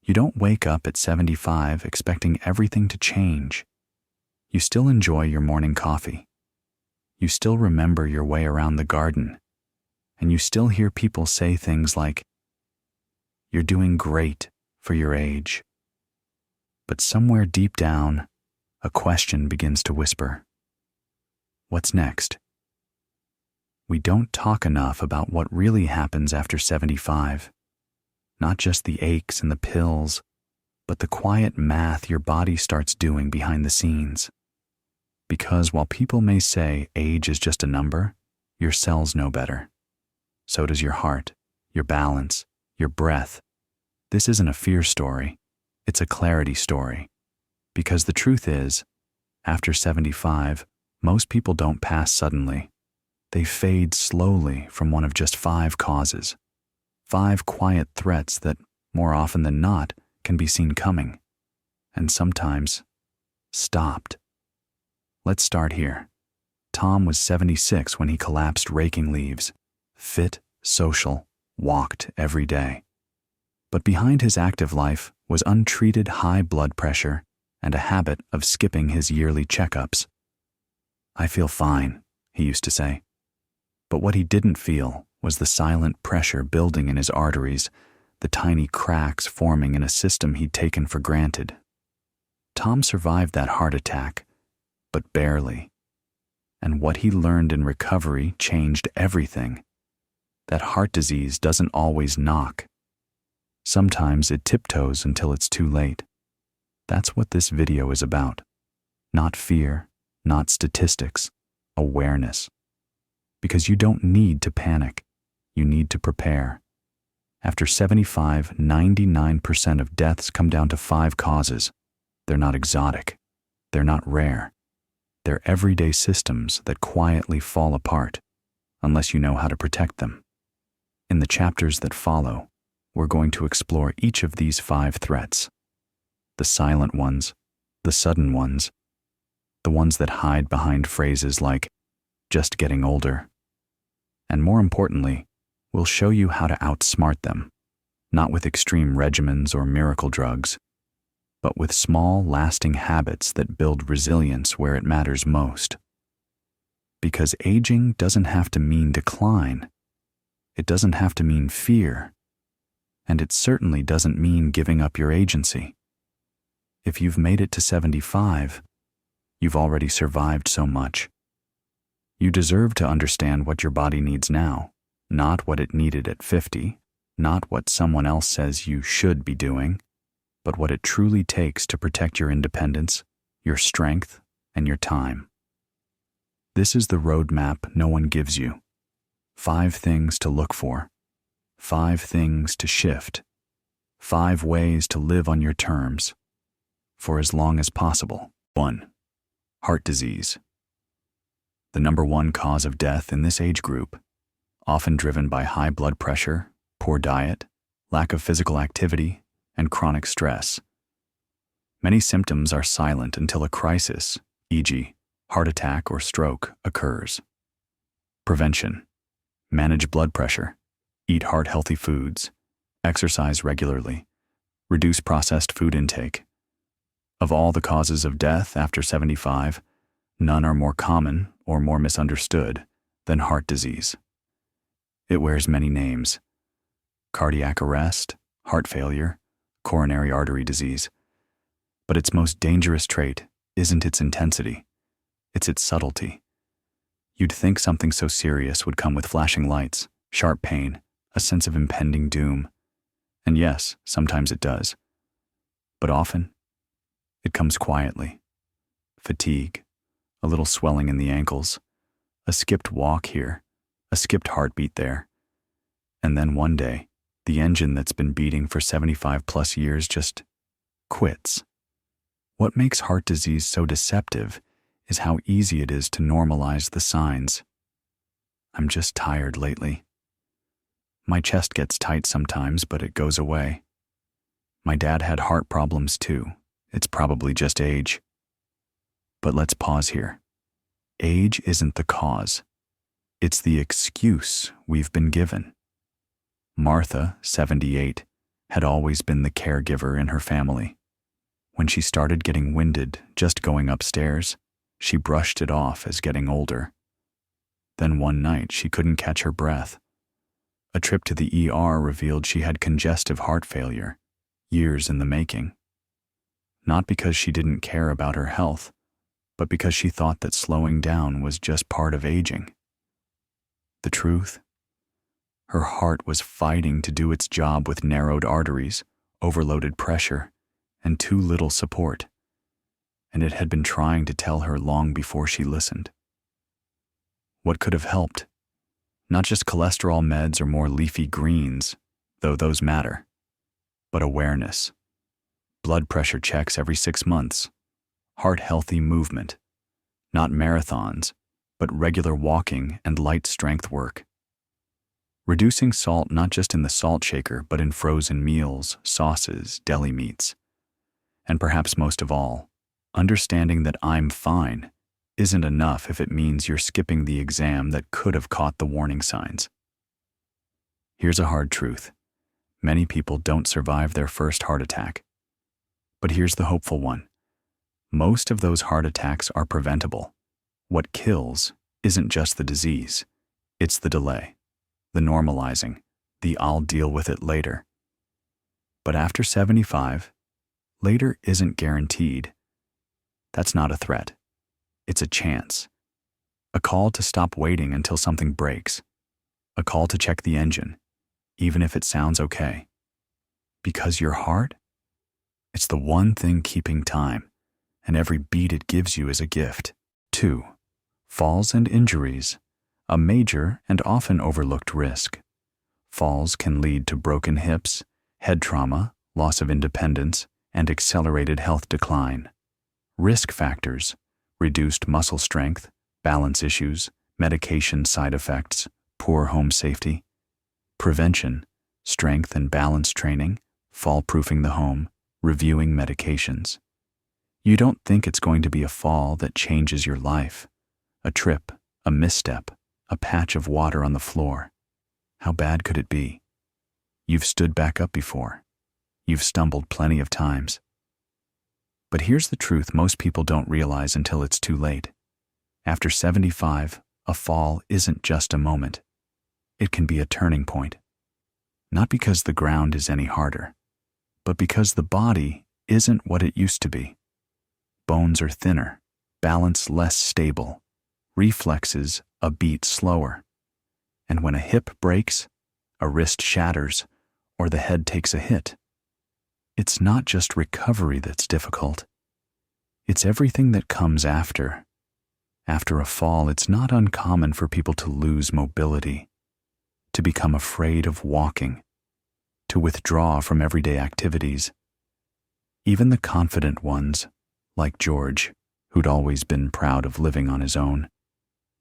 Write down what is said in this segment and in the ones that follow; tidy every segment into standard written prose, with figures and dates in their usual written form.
You don't wake up at 75 expecting everything to change. You still enjoy your morning coffee. You still remember your way around the garden. And you still hear people say things like, "You're doing great for your age." But somewhere deep down, a question begins to whisper. What's next? We don't talk enough about what really happens after 75. Not just the aches and the pills, but the quiet math your body starts doing behind the scenes. Because while people may say age is just a number, your cells know better. So does your heart, your balance, your breath. This isn't a fear story, it's a clarity story. Because the truth is, after 75, most people don't pass suddenly. They fade slowly from one of just 5 causes. 5 quiet threats that, more often than not, can be seen coming. And sometimes, stopped. Let's start here. Tom was 76 when he collapsed raking leaves. Fit, social, walked every day. But behind his active life was untreated high blood pressure and a habit of skipping his yearly checkups. "I feel fine," he used to say. But what he didn't feel was the silent pressure building in his arteries, the tiny cracks forming in a system he'd taken for granted. Tom survived that heart attack, but barely. And what he learned in recovery changed everything. That heart disease doesn't always knock. Sometimes it tiptoes until it's too late. That's what this video is about. Not fear, not statistics, awareness. Because you don't need to panic. You need to prepare. After 75, 99% of deaths come down to 5 causes. They're not exotic. They're not rare. They're everyday systems that quietly fall apart, unless you know how to protect them. In the chapters that follow, we're going to explore each of these 5 threats. The silent ones, the sudden ones, the ones that hide behind phrases like, "just getting older." And more importantly, we'll show you how to outsmart them, not with extreme regimens or miracle drugs, but with small, lasting habits that build resilience where it matters most. Because aging doesn't have to mean decline. It doesn't have to mean fear. And it certainly doesn't mean giving up your agency. If you've made it to 75, you've already survived so much. You deserve to understand what your body needs now, not what it needed at 50, not what someone else says you should be doing, but what it truly takes to protect your independence, your strength, and your time. This is the roadmap no one gives you. 5 things to look for. 5 things to shift. 5 ways to live on your terms. For as long as possible. 1. Heart disease. The number 1 cause of death in this age group, often driven by high blood pressure, poor diet, lack of physical activity, and chronic stress. Many symptoms are silent until a crisis, e.g., heart attack or stroke, occurs. Prevention. Manage blood pressure. Eat heart-healthy foods. Exercise regularly. Reduce processed food intake. Of all the causes of death after 75, none are more common or more misunderstood than heart disease. It wears many names: cardiac arrest, heart failure, coronary artery disease. But its most dangerous trait isn't its intensity, it's its subtlety. You'd think something so serious would come with flashing lights, sharp pain, a sense of impending doom. And yes, sometimes it does. But often, it comes quietly. Fatigue, a little swelling in the ankles, a skipped walk here, a skipped heartbeat there. And then one day, the engine that's been beating for 75 plus years just quits. What makes heart disease so deceptive is how easy it is to normalize the signs. "I'm just tired lately. My chest gets tight sometimes, but it goes away. My dad had heart problems too. It's probably just age." But let's pause here. Age isn't the cause. It's the excuse we've been given. Martha, 78, had always been the caregiver in her family. When she started getting winded just going upstairs, she brushed it off as getting older. Then one night she couldn't catch her breath. A trip to the ER revealed she had congestive heart failure, years in the making. Not because she didn't care about her health, but because she thought that slowing down was just part of aging. The truth? Her heart was fighting to do its job with narrowed arteries, overloaded pressure, and too little support. And it had been trying to tell her long before she listened. What could have helped? Not just cholesterol meds or more leafy greens, though those matter, but awareness. Blood pressure checks every 6 months. Heart-healthy movement. Not marathons, but regular walking and light strength work. Reducing salt not just in the salt shaker, but in frozen meals, sauces, deli meats. And perhaps most of all, understanding that I'm fine isn't enough if it means you're skipping the exam that could have caught the warning signs. Here's a hard truth. Many people don't survive their first heart attack. But here's the hopeful one. Most of those heart attacks are preventable. What kills isn't just the disease, it's the delay, the normalizing, the I'll deal with it later. But after 75, later isn't guaranteed. That's not a threat. It's a chance. A call to stop waiting until something breaks. A call to check the engine, even if it sounds okay. Because your heart? It's the one thing keeping time, and every beat it gives you is a gift. 2. Falls and injuries, a major and often overlooked risk. Falls can lead to broken hips, head trauma, loss of independence, and accelerated health decline. Risk factors: reduced muscle strength, balance issues, medication side effects, poor home safety. Prevention: strength and balance training, fall-proofing the home, reviewing medications. You don't think it's going to be a fall that changes your life. A trip, a misstep, a patch of water on the floor. How bad could it be? You've stood back up before. You've stumbled plenty of times. But here's the truth most people don't realize until it's too late. After 75, a fall isn't just a moment. It can be a turning point. Not because the ground is any harder, but because the body isn't what it used to be. Bones are thinner, balance less stable, reflexes a beat slower. And when a hip breaks, a wrist shatters, or the head takes a hit, it's not just recovery that's difficult. It's everything that comes after. After a fall, it's not uncommon for people to lose mobility, to become afraid of walking, to withdraw from everyday activities. Even the confident ones, like George, who'd always been proud of living on his own,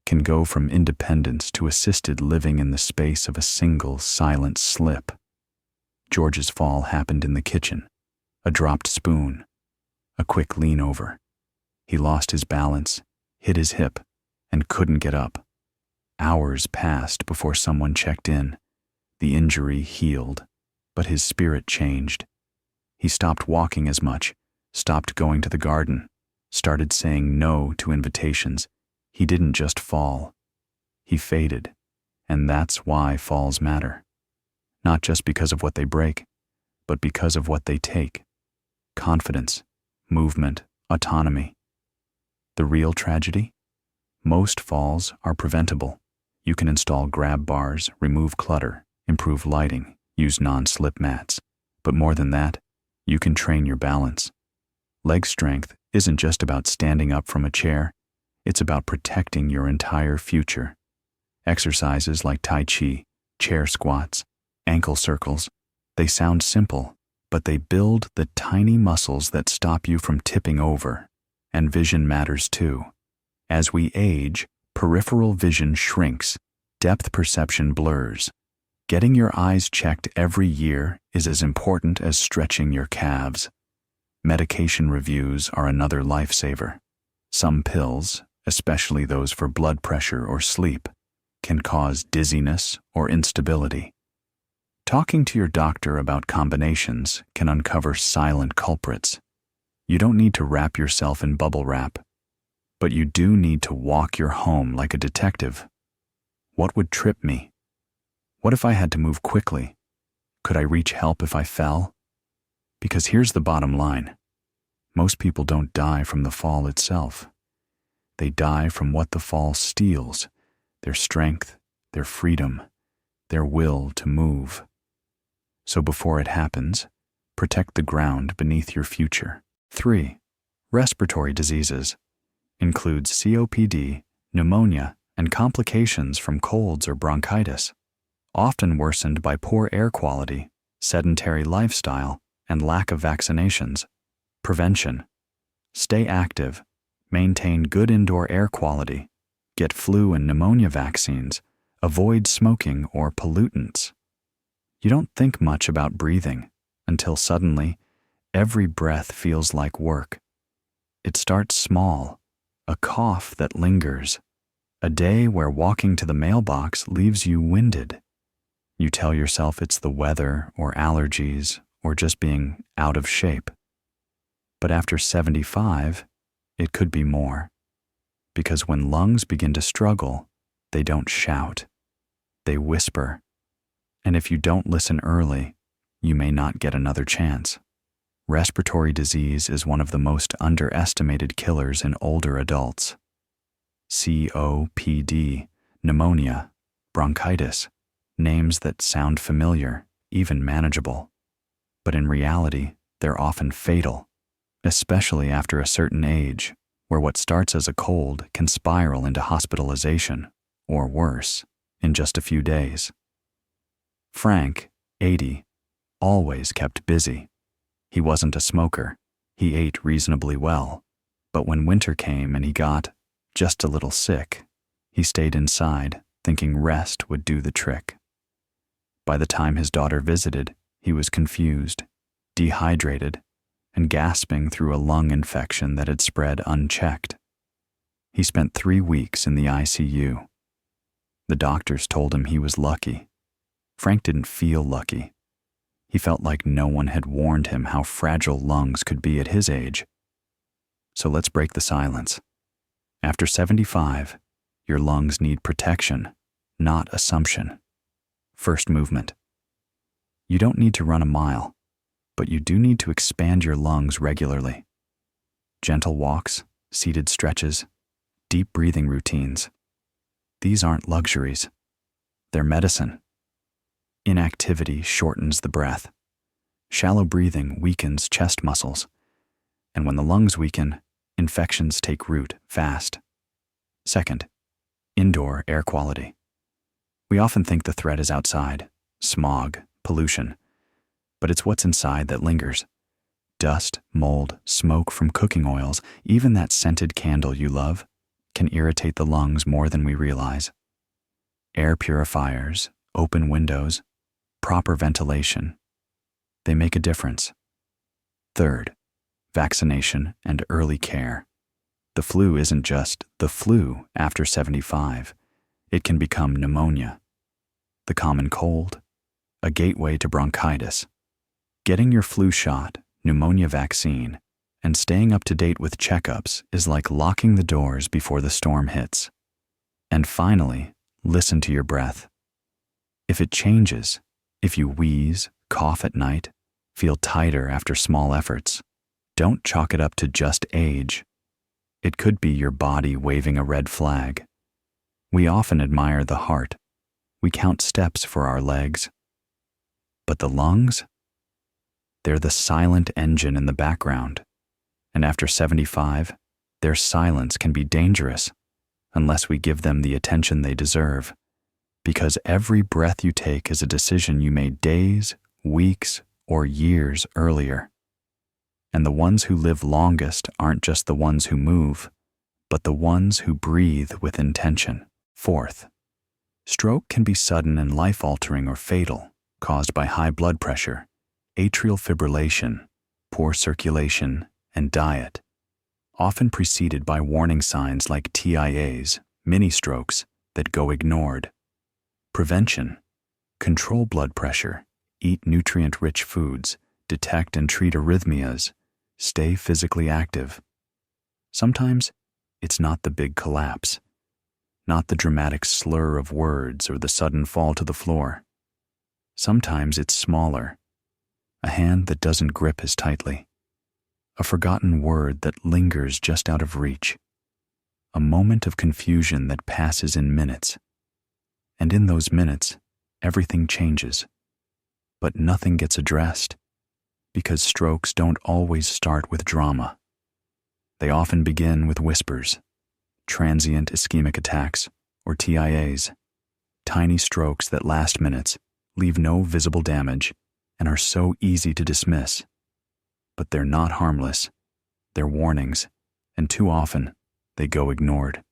can go from independence to assisted living in the space of a single silent slip. George's fall happened in the kitchen. A dropped spoon, a quick lean over. He lost his balance, hit his hip, and couldn't get up. Hours passed before someone checked in. The injury healed, but his spirit changed. He stopped walking as much, stopped going to the garden, started saying no to invitations. He didn't just fall. He faded, and that's why falls matter. Not just because of what they break, but because of what they take. Confidence, movement, autonomy. The real tragedy? Most falls are preventable. You can install grab bars, remove clutter, improve lighting, use non-slip mats. But more than that, you can train your balance. Leg strength isn't just about standing up from a chair. It's about protecting your entire future. Exercises like Tai Chi, chair squats, ankle circles, they sound simple, but they build the tiny muscles that stop you from tipping over. And vision matters too. As we age, peripheral vision shrinks, depth perception blurs. Getting your eyes checked every year is as important as stretching your calves. Medication reviews are another lifesaver. Some pills, especially those for blood pressure or sleep, can cause dizziness or instability. Talking to your doctor about combinations can uncover silent culprits. You don't need to wrap yourself in bubble wrap, but you do need to walk your home like a detective. What would trip me? What if I had to move quickly? Could I reach help if I fell? Because here's the bottom line. Most people don't die from the fall itself. They die from what the fall steals: their strength, their freedom, their will to move. So before it happens, protect the ground beneath your future. 3. Respiratory diseases includes COPD, pneumonia, and complications from colds or bronchitis, often worsened by poor air quality, sedentary lifestyle, and lack of vaccinations. Prevention: stay active, maintain good indoor air quality, get flu and pneumonia vaccines, avoid smoking or pollutants. You don't think much about breathing until suddenly every breath feels like work. It starts small, a cough that lingers, a day where walking to the mailbox leaves you winded. You tell yourself it's the weather or allergies or just being out of shape. But after 75, it could be more. Because when lungs begin to struggle, they don't shout, they whisper. And if you don't listen early, you may not get another chance. Respiratory disease is one of the most underestimated killers in older adults. COPD, pneumonia, bronchitis, names that sound familiar, even manageable. But in reality, they're often fatal, especially after a certain age, where what starts as a cold can spiral into hospitalization, or worse, in just a few days. Frank, 80, always kept busy. He wasn't a smoker. He ate reasonably well. But when winter came and he got just a little sick, he stayed inside, thinking rest would do the trick. By the time his daughter visited, he was confused, dehydrated, and gasping through a lung infection that had spread unchecked. He spent 3 weeks in the ICU. The doctors told him he was lucky. Frank didn't feel lucky. He felt like no one had warned him how fragile lungs could be at his age. So let's break the silence. After 75, your lungs need protection, not assumption. First movement. You don't need to run a mile, but you do need to expand your lungs regularly. Gentle walks, seated stretches, deep breathing routines. These aren't luxuries. They're medicine. Inactivity shortens the breath. Shallow breathing weakens chest muscles. And when the lungs weaken, infections take root fast. Second, indoor air quality. We often think the threat is outside, smog, pollution, but it's what's inside that lingers. Dust, mold, smoke from cooking oils, even that scented candle you love, can irritate the lungs more than we realize. Air purifiers, open windows, proper ventilation, they make a difference. Third, vaccination and early care. The flu isn't just the flu after 75. It can become pneumonia, the common cold, a gateway to bronchitis. Getting your flu shot, pneumonia vaccine, and staying up to date with checkups is like locking the doors before the storm hits. And finally, listen to your breath. If it changes, if you wheeze, cough at night, feel tighter after small efforts, don't chalk it up to just age. It could be your body waving a red flag. We often admire the heart. We count steps for our legs. But the lungs? They're the silent engine in the background. And after 75, their silence can be dangerous unless we give them the attention they deserve. Because every breath you take is a decision you made days, weeks, or years earlier. And the ones who live longest aren't just the ones who move, but the ones who breathe with intention. Fourth, stroke can be sudden and life-altering or fatal, caused by high blood pressure, atrial fibrillation, poor circulation, and diet, often preceded by warning signs like TIAs, mini-strokes, that go ignored. Prevention: control blood pressure, Eat nutrient-rich foods, detect and treat arrhythmias, stay physically active. Sometimes it's not the big collapse, not the dramatic slur of words or the sudden fall to the floor. Sometimes it's smaller, a hand that doesn't grip as tightly, a forgotten word that lingers just out of reach, a moment of confusion that passes in minutes. And in those minutes, everything changes. But nothing gets addressed, because strokes don't always start with drama. They often begin with whispers, transient ischemic attacks, or TIAs, tiny strokes that last minutes, leave no visible damage, and are so easy to dismiss. But they're not harmless. They're warnings, and too often, they go ignored.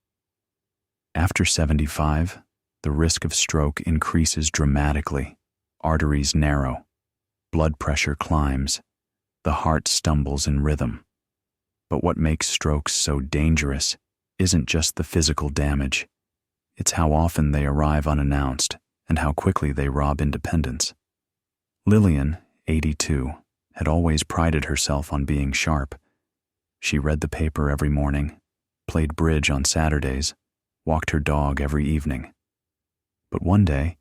After 75, the risk of stroke increases dramatically. Arteries narrow, blood pressure climbs, the heart stumbles in rhythm. But what makes strokes so dangerous isn't just the physical damage. It's how often they arrive unannounced and how quickly they rob independence. Lillian, 82, had always prided herself on being sharp. She read the paper every morning, played bridge on Saturdays, walked her dog every evening. But one day,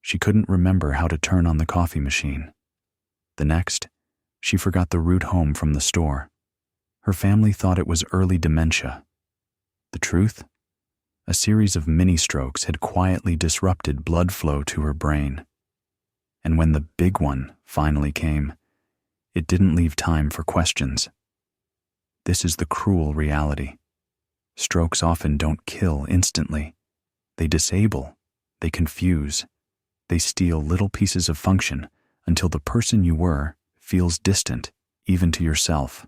she couldn't remember how to turn on the coffee machine. The next, she forgot the route home from the store. Her family thought it was early dementia. The truth? A series of mini-strokes had quietly disrupted blood flow to her brain. And when the big one finally came, it didn't leave time for questions. This is the cruel reality. Strokes often don't kill instantly. They disable, they confuse, they steal little pieces of function until the person you were feels distant, even to yourself.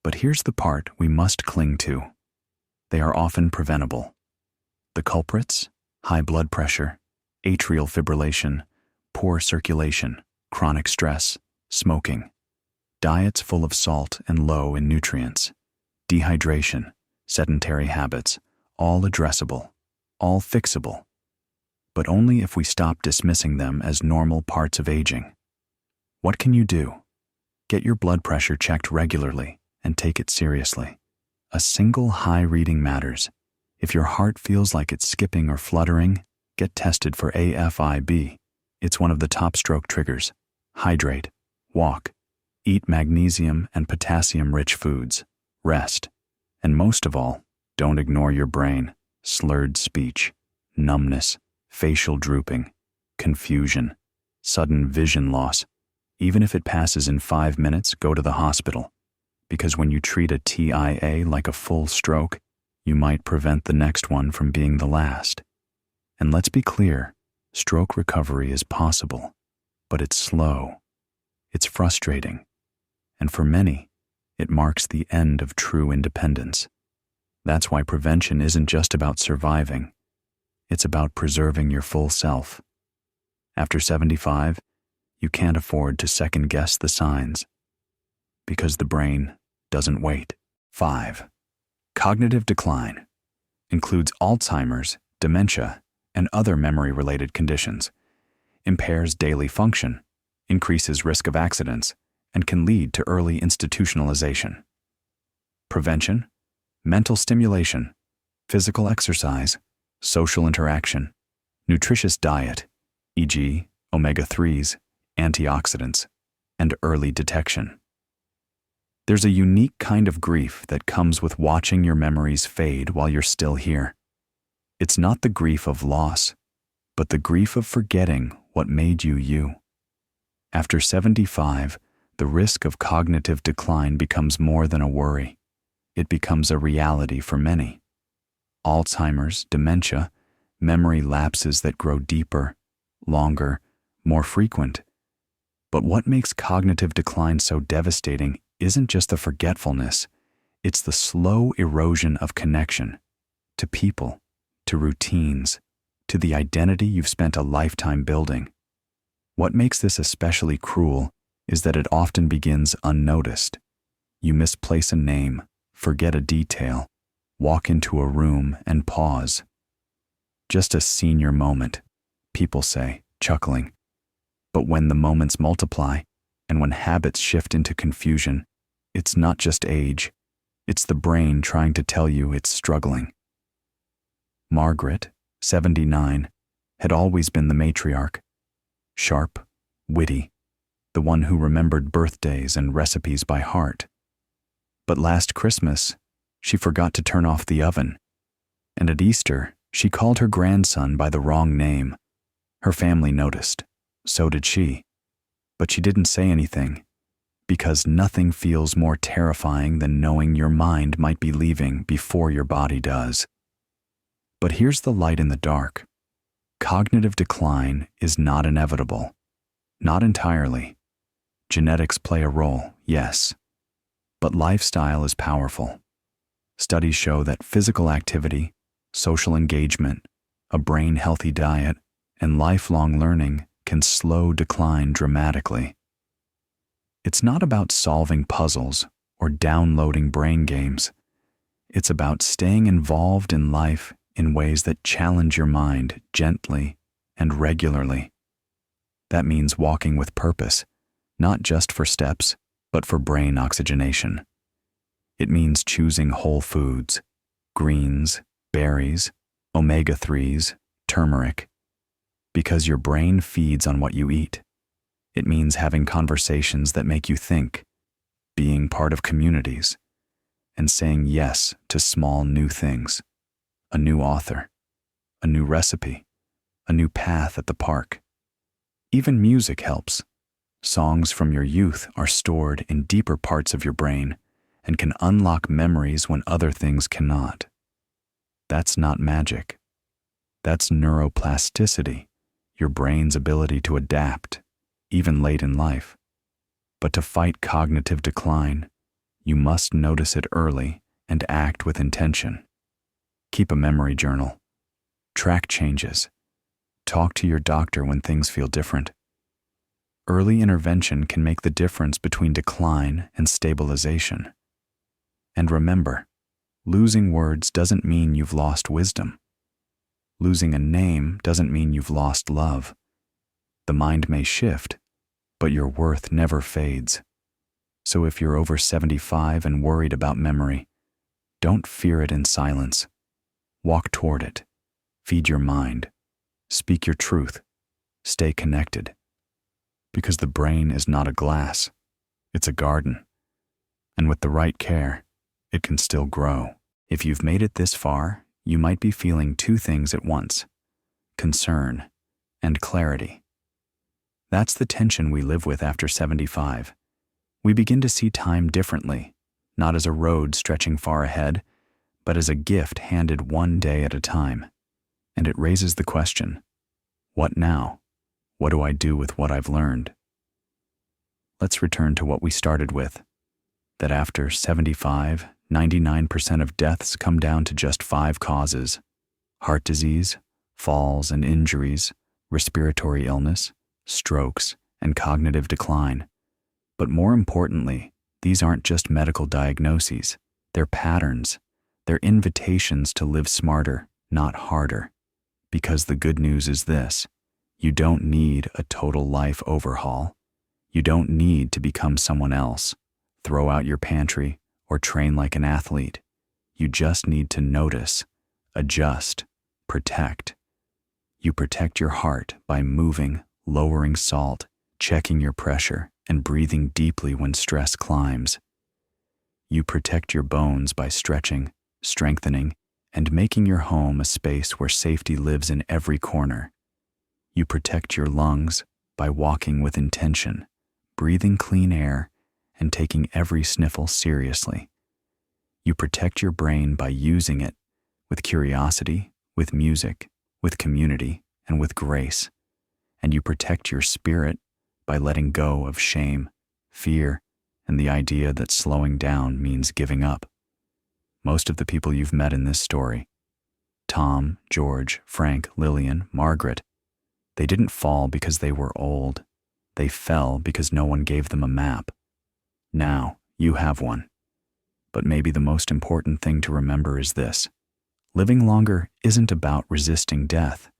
But here's the part we must cling to. They are often preventable. The culprits? High blood pressure, atrial fibrillation, poor circulation, chronic stress, smoking, diets full of salt and low in nutrients, dehydration, sedentary habits, all addressable, all fixable. But only if we stop dismissing them as normal parts of aging. What can you do? Get your blood pressure checked regularly and take it seriously. A single high reading matters. If your heart feels like it's skipping or fluttering, get tested for AFib. It's one of the top stroke triggers. Hydrate, walk, eat magnesium and potassium-rich foods, rest, and most of all, don't ignore your brain, slurred speech, numbness, facial drooping, confusion, sudden vision loss. Even if it passes in 5 minutes, go to the hospital. Because when you treat a TIA like a full stroke, you might prevent the next one from being the last. And let's be clear, stroke recovery is possible, but it's slow. It's frustrating. And for many, it marks the end of true independence. That's why prevention isn't just about surviving. It's about preserving your full self. After 75, you can't afford to second-guess the signs, because the brain doesn't wait. 5. Cognitive decline includes Alzheimer's, dementia, and other memory-related conditions, impairs daily function, increases risk of accidents, and can lead to early institutionalization. Prevention, mental stimulation, physical exercise, social interaction, nutritious diet, e.g., omega-3s, antioxidants, and early detection. There's a unique kind of grief that comes with watching your memories fade while you're still here. It's not the grief of loss, but the grief of forgetting what made you you. After 75, the risk of cognitive decline becomes more than a worry. It becomes a reality for many. Alzheimer's, dementia, memory lapses that grow deeper, longer, more frequent. But what makes cognitive decline so devastating isn't just the forgetfulness, it's the slow erosion of connection to people, to routines, to the identity you've spent a lifetime building. What makes this especially cruel is that it often begins unnoticed. You misplace a name, forget a detail, walk into a room and pause. Just a senior moment, people say, chuckling. But when the moments multiply, and when habits shift into confusion, it's not just age, it's the brain trying to tell you it's struggling. Margaret, 79, had always been the matriarch. Sharp, witty, the one who remembered birthdays and recipes by heart. But last Christmas, she forgot to turn off the oven. And at Easter, she called her grandson by the wrong name. Her family noticed. So did she. But she didn't say anything, because nothing feels more terrifying than knowing your mind might be leaving before your body does. But here's the light in the dark. Cognitive decline is not inevitable. Not entirely. Genetics play a role, yes. But lifestyle is powerful. Studies show that physical activity, social engagement, a brain-healthy diet, and lifelong learning can slow decline dramatically. It's not about solving puzzles or downloading brain games. It's about staying involved in life in ways that challenge your mind gently and regularly. That means walking with purpose, not just for steps, but for brain oxygenation. It means choosing whole foods, greens, berries, omega-3s, turmeric, because your brain feeds on what you eat. It means having conversations that make you think, being part of communities, and saying yes to small new things. A new author, a new recipe, a new path at the park. Even music helps. Songs from your youth are stored in deeper parts of your brain and can unlock memories when other things cannot. That's not magic. That's neuroplasticity, your brain's ability to adapt, even late in life. But to fight cognitive decline, you must notice it early and act with intention. Keep a memory journal. Track changes. Talk to your doctor when things feel different. Early intervention can make the difference between decline and stabilization. And remember, losing words doesn't mean you've lost wisdom. Losing a name doesn't mean you've lost love. The mind may shift, but your worth never fades. So if you're over 75 and worried about memory, don't fear it in silence. Walk toward it. Feed your mind. Speak your truth. Stay connected. Because the brain is not a glass. It's a garden. And with the right care, it can still grow. If you've made it this far, you might be feeling two things at once: concern and clarity. That's the tension we live with after 75. We begin to see time differently, not as a road stretching far ahead, but as a gift handed one day at a time. And it raises the question, what now? What do I do with what I've learned? Let's return to what we started with, that after 75, 99% of deaths come down to just 5 causes: heart disease, falls and injuries, respiratory illness, strokes, and cognitive decline. But more importantly, these aren't just medical diagnoses, they're patterns. They're invitations to live smarter, not harder. Because the good news is this: you don't need a total life overhaul. You don't need to become someone else, throw out your pantry, or train like an athlete. You just need to notice, adjust, protect. You protect your heart by moving, lowering salt, checking your pressure, and breathing deeply when stress climbs. You protect your bones by stretching, strengthening, and making your home a space where safety lives in every corner. You protect your lungs by walking with intention, breathing clean air, and taking every sniffle seriously. You protect your brain by using it with curiosity, with music, with community, and with grace. And you protect your spirit by letting go of shame, fear, and the idea that slowing down means giving up. Most of the people you've met in this story, Tom, George, Frank, Lillian, Margaret, they didn't fall because they were old. They fell because no one gave them a map. Now, you have one. But maybe the most important thing to remember is this: living longer isn't about resisting death.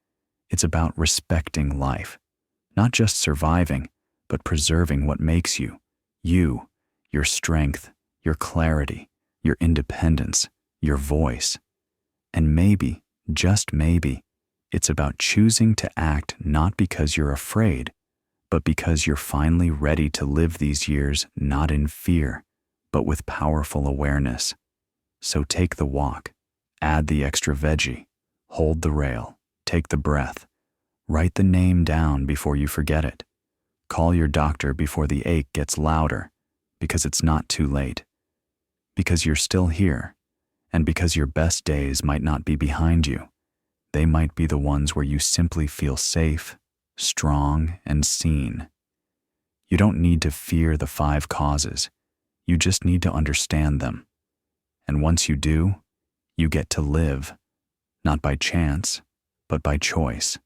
It's about respecting life, Not just surviving, but preserving what makes you, your strength, your clarity, your independence, your voice. And maybe, just maybe, it's about choosing to act not because you're afraid, but because you're finally ready to live these years not in fear, but with powerful awareness. So take the walk, add the extra veggie, hold the rail, take the breath, write the name down before you forget it. Call your doctor before the ache gets louder, because it's not too late. Because you're still here, and because your best days might not be behind you. They might be the ones where you simply feel safe, strong, and seen. You don't need to fear the 5 causes. You just need to understand them. And once you do, you get to live, not by chance, but by choice.